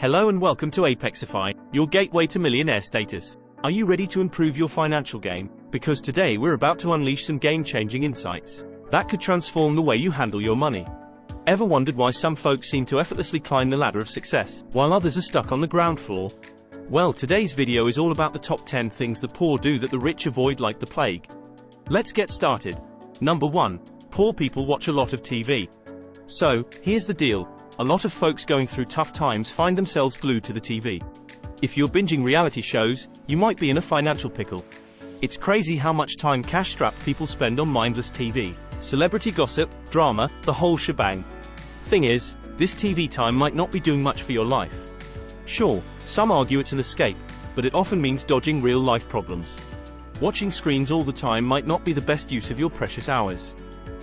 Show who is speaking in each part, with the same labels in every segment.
Speaker 1: Hello and welcome to APEXIFY, your gateway to millionaire status. Are you ready to improve your financial game? Because today we're about to unleash some game-changing insights that could transform the way you handle your money. Ever wondered why some folks seem to effortlessly climb the ladder of success, while others are stuck on the ground floor? Well, today's video is all about the top 10 things the poor do that the rich avoid like the plague. Let's get started. Number 1. Poor people watch a lot of TV. So, here's the deal. A lot of folks going through tough times find themselves glued to the TV. If you're binging reality shows, you might be in a financial pickle. It's crazy how much time cash-strapped people spend on mindless TV. Celebrity gossip, drama, the whole shebang. Thing is, this TV time might not be doing much for your life. Sure, some argue it's an escape, but it often means dodging real-life problems. Watching screens all the time might not be the best use of your precious hours.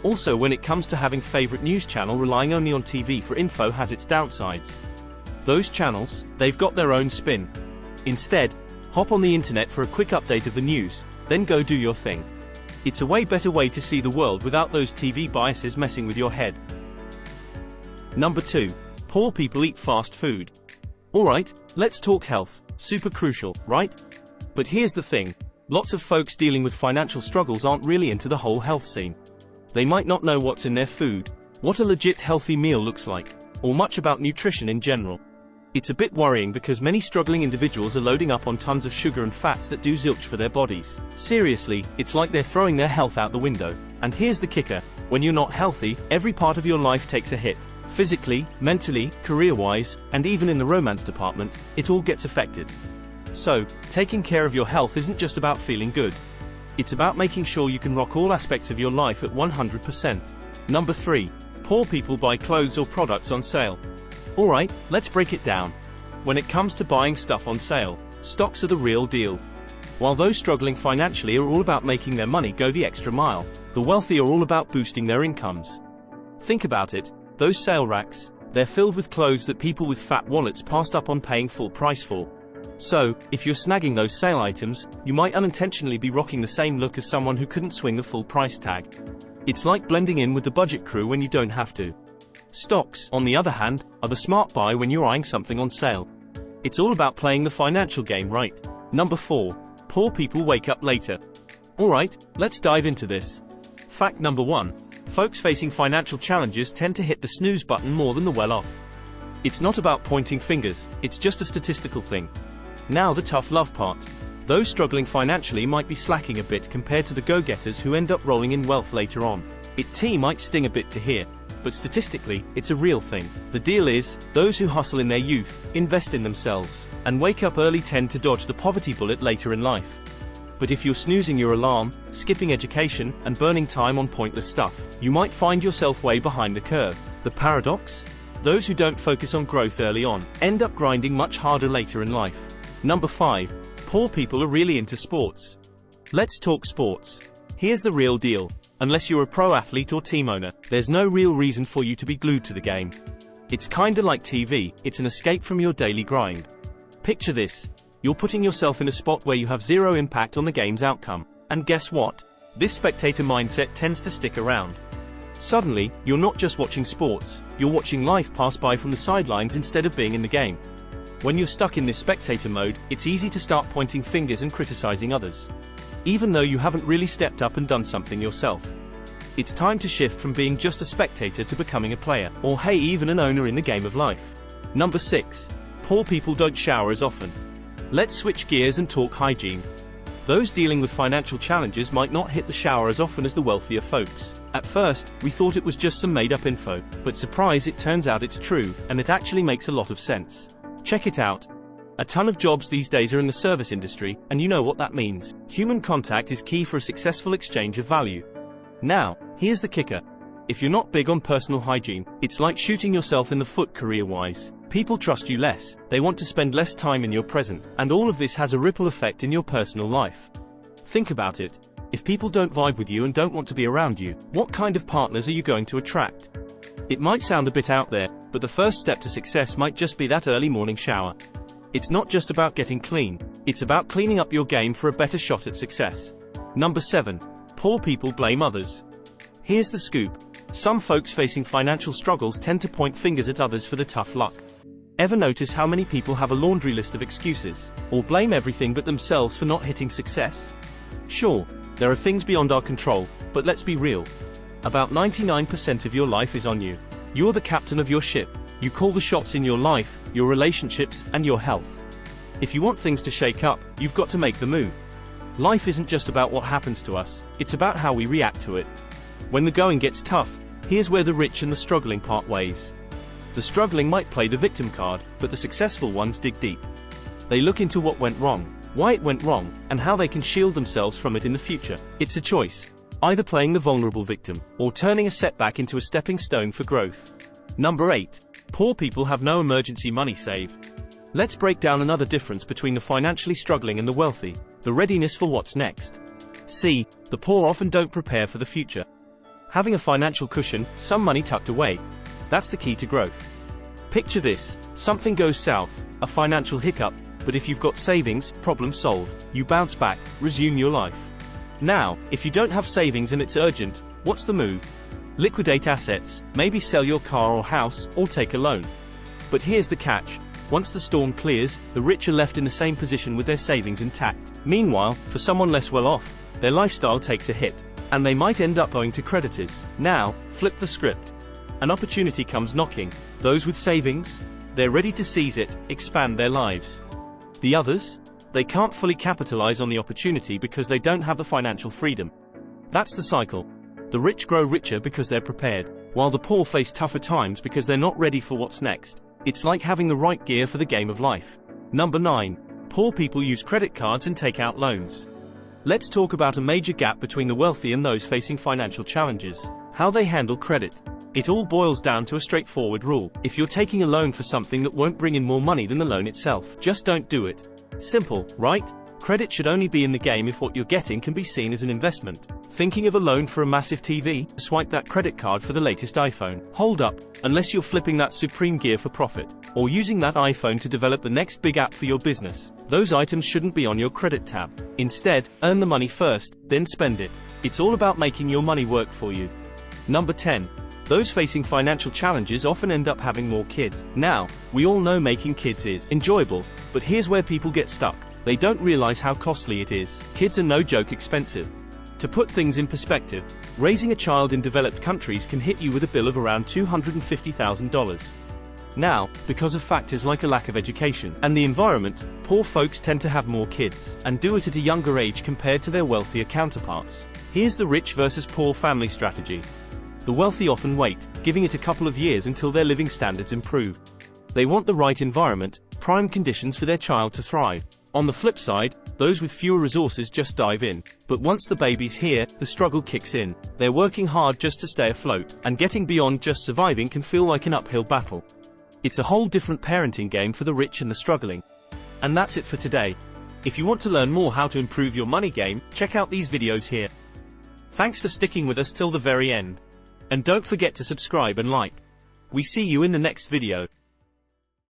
Speaker 1: Also, when it comes to having favorite news channel, relying only on TV for info has its downsides. Those channels, they've got their own spin. Instead, hop on the internet for a quick update of the news, then go do your thing. It's a way better way to see the world without those TV biases messing with your head. Number 2. Poor people eat fast food. Alright, let's talk health. Super crucial, right? But here's the thing. Lots of folks dealing with financial struggles aren't really into the whole health scene. They might not know what's in their food, what a legit healthy meal looks like, or much about nutrition in general. It's a bit worrying because many struggling individuals are loading up on tons of sugar and fats that do zilch for their bodies. Seriously, it's like they're throwing their health out the window. And here's the kicker. When you're not healthy, every part of your life takes a hit. Physically, mentally, career-wise, and even in the romance department, it all gets affected. So, taking care of your health isn't just about feeling good. It's about making sure you can rock all aspects of your life at 100%. Number 3. Poor people buy clothes or products on sale. Alright, let's break it down. When it comes to buying stuff on sale, stocks are the real deal. While those struggling financially are all about making their money go the extra mile, the wealthy are all about boosting their incomes. Think about it, those sale racks, they're filled with clothes that people with fat wallets passed up on paying full price for. So, if you're snagging those sale items, you might unintentionally be rocking the same look as someone who couldn't swing the full price tag. It's like blending in with the budget crew when you don't have to. Stocks, on the other hand, are the smart buy when you're eyeing something on sale. It's all about playing the financial game right. Number 4. Poor people wake up later. Alright, let's dive into this. Fact number 1. Folks facing financial challenges tend to hit the snooze button more than the well-off. It's not about pointing fingers, it's just a statistical thing. Now the tough love part. Those struggling financially might be slacking a bit compared to the go-getters who end up rolling in wealth later on. It might sting a bit to hear, but statistically, it's a real thing. The deal is, those who hustle in their youth, invest in themselves, and wake up early tend to dodge the poverty bullet later in life. But if you're snoozing your alarm, skipping education, and burning time on pointless stuff, you might find yourself way behind the curve. The paradox? Those who don't focus on growth early on, end up grinding much harder later in life. Number 5. Poor people are really into sports. Let's talk sports. Here's the real deal. Unless you're a pro athlete or team owner, there's no real reason for you to be glued to the game. It's kinda like TV, it's an escape from your daily grind. Picture this. You're putting yourself in a spot where you have zero impact on the game's outcome. And guess what? This spectator mindset tends to stick around. Suddenly, you're not just watching sports, you're watching life pass by from the sidelines instead of being in the game. When you're stuck in this spectator mode, it's easy to start pointing fingers and criticizing others, even though you haven't really stepped up and done something yourself. It's time to shift from being just a spectator to becoming a player, or hey, even an owner in the game of life. Number 6. Poor people don't shower as often. Let's switch gears and talk hygiene. Those dealing with financial challenges might not hit the shower as often as the wealthier folks. At first, we thought it was just some made-up info, but surprise, it turns out it's true, and it actually makes a lot of sense. Check it out. A ton of jobs these days are in the service industry, and you know what that means. Human contact is key for a successful exchange of value. Now, here's the kicker. If you're not big on personal hygiene, it's like shooting yourself in the foot career-wise. People trust you less, they want to spend less time in your present, and all of this has a ripple effect in your personal life. Think about it. If people don't vibe with you and don't want to be around you, what kind of partners are you going to attract? It might sound a bit out there, but the first step to success might just be that early morning shower. It's not just about getting clean, it's about cleaning up your game for a better shot at success. Number 7. Poor people blame others. Here's the scoop. Some folks facing financial struggles tend to point fingers at others for the tough luck. Ever notice how many people have a laundry list of excuses, or blame everything but themselves for not hitting success? Sure, there are things beyond our control, but let's be real. About 99% of your life is on you. You're the captain of your ship. You call the shots in your life, your relationships, and your health. If you want things to shake up, you've got to make the move. Life isn't just about what happens to us, it's about how we react to it. When the going gets tough, here's where the rich and the struggling part ways. The struggling might play the victim card, but the successful ones dig deep. They look into what went wrong, why it went wrong, and how they can shield themselves from it in the future. It's a choice. Either playing the vulnerable victim, or turning a setback into a stepping stone for growth. Number 8. Poor people have no emergency money saved. Let's break down another difference between the financially struggling and the wealthy, the readiness for what's next. See, the poor often don't prepare for the future. Having a financial cushion, some money tucked away. That's the key to growth. Picture this, something goes south, a financial hiccup, but if you've got savings, problem solved, you bounce back, resume your life. Now, if you don't have savings and it's urgent, what's the move? Liquidate assets, maybe sell your car or house, or take a loan. But here's the catch. Once the storm clears, the rich are left in the same position with their savings intact. Meanwhile, for someone less well off, their lifestyle takes a hit, and they might end up owing to creditors. Now, flip the script. An opportunity comes knocking. Those with savings, they're ready to seize it, expand their lives. The others? They can't fully capitalize on the opportunity because they don't have the financial freedom. That's the cycle. The rich grow richer because they're prepared, while the poor face tougher times because they're not ready for what's next. It's like having the right gear for the game of life. Number 9. Poor people use credit cards and take out loans. Let's talk about a major gap between the wealthy and those facing financial challenges. How they handle credit. It all boils down to a straightforward rule. If you're taking a loan for something that won't bring in more money than the loan itself, just don't do it. Simple, right? Credit should only be in the game if what you're getting can be seen as an investment. Thinking of a loan for a massive TV? Swipe that credit card for the latest iPhone. Hold up, unless you're flipping that supreme gear for profit, or using that iPhone to develop the next big app for your business. Those items shouldn't be on your credit tab. Instead, earn the money first, then spend it. It's all about making your money work for you. Number 10. Those facing financial challenges often end up having more kids. Now, we all know making kids is enjoyable, but here's where people get stuck. They don't realize how costly it is. Kids are no joke expensive. To put things in perspective, raising a child in developed countries can hit you with a bill of around $250,000. Now, because of factors like a lack of education and the environment, poor folks tend to have more kids, and do it at a younger age compared to their wealthier counterparts. Here's the rich versus poor family strategy. The wealthy often wait, giving it a couple of years until their living standards improve. They want the right environment, prime conditions for their child to thrive. On the flip side, those with fewer resources just dive in. But once the baby's here, the struggle kicks in. They're working hard just to stay afloat, and getting beyond just surviving can feel like an uphill battle. It's a whole different parenting game for the rich and the struggling. And that's it for today. If you want to learn more how to improve your money game, check out these videos here. Thanks for sticking with us till the very end. And don't forget to subscribe and like. We see you in the next video.